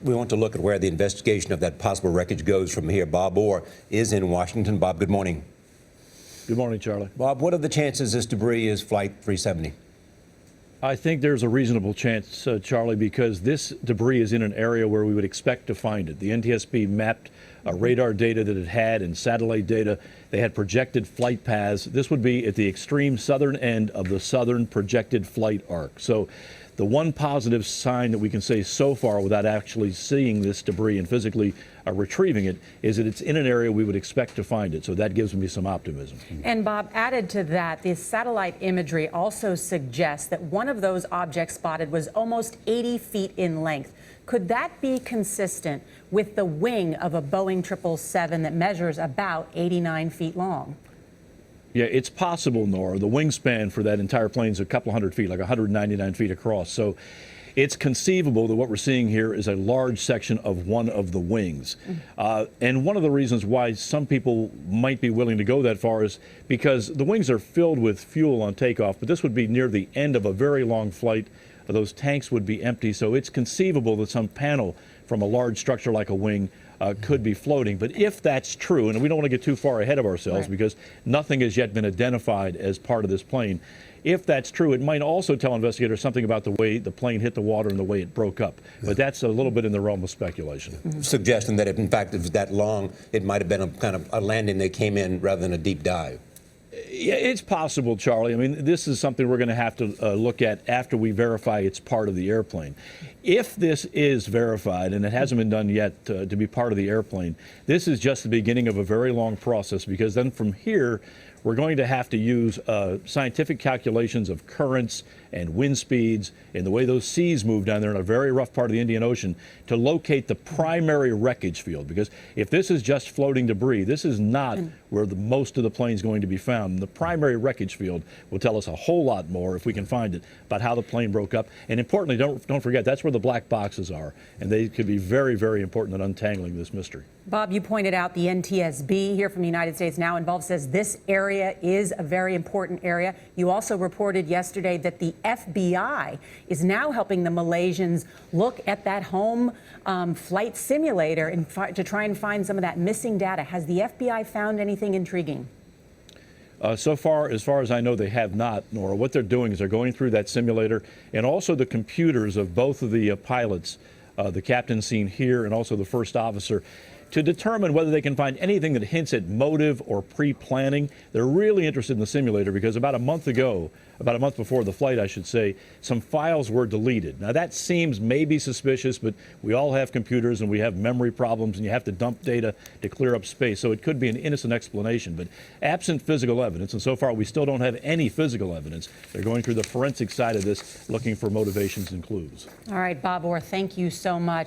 We want to look at where the investigation of that possible wreckage goes from here. Bob Orr is in Washington. Bob, good morning. Good morning, Charlie. Bob, what are the chances this debris is Flight 370? I think there's a reasonable chance, Charlie, because this debris is in an area where we would expect to find it. The NTSB mapped radar data that it had and satellite data. They had projected flight paths. This would be at the extreme southern end of the southern projected flight arc. So the one positive sign that we can say so far without actually seeing this debris and physically retrieving it is that it's in an area we would expect to find it. So that gives me some optimism. And Bob, added to that, the satellite imagery also suggests that one of those objects spotted was almost 80 feet in length. Could that be consistent with the wing of a Boeing 777 that measures about 89 feet long? Yeah, it's possible, Nora. The wingspan for that entire plane is a couple hundred feet, like 199 feet across. So it's conceivable that what we're seeing here is a large section of one of the wings. And one of the reasons why some people might be willing to go that far is because the wings are filled with fuel on takeoff, but this would be near the end of a very long flight. Those tanks would be empty, so it's conceivable that some panel from a large structure like a wing could be floating. But if that's true, and we don't want to get too far ahead of ourselves because nothing has yet been identified as part of this plane, if that's true, it might also tell investigators something about the way the plane hit the water and the way it broke up. But that's a little bit in the realm of speculation. Suggesting that if, in fact, it was that long, it might have been a kind of a landing they came in rather than a deep dive. Yeah, it's possible, Charlie. I mean, this is something we're going to have to look at after we verify it's part of the airplane. If this is verified, and it hasn't been done yet to be part of the airplane, this is just the beginning of a very long process, because then from here, we're going to have to use scientific calculations of currents and wind speeds and the way those seas move down there in a very rough part of the Indian Ocean to locate the primary wreckage field. Because if this is just floating debris, this is not where most of the plane is going to be found. And the primary wreckage field will tell us a whole lot more, if we can find it, about how the plane broke up. And importantly, don't forget, that's where the black boxes are. And they could be very, very important in untangling this mystery. Bob, you pointed out the NTSB here from the United States Now Involved says this area is a very important area. You also reported yesterday that the FBI is now helping the Malaysians look at that home flight simulator to try and find some of that missing data. Has the FBI found anything intriguing? So far as I know, they have not, Nora. What they're doing is they're going through that simulator and also the computers of both of the pilots, the captain seen here and also the first officer, to determine whether they can find anything that hints at motive or pre-planning. They're really interested in the simulator because about a month before the flight, I should say, some files were deleted. Now that seems maybe suspicious, but we all have computers and we have memory problems and you have to dump data to clear up space. So it could be an innocent explanation, but absent physical evidence, and so far we still don't have any physical evidence, they're going through the forensic side of this, looking for motivations and clues. All right, Bob Orr, thank you so much.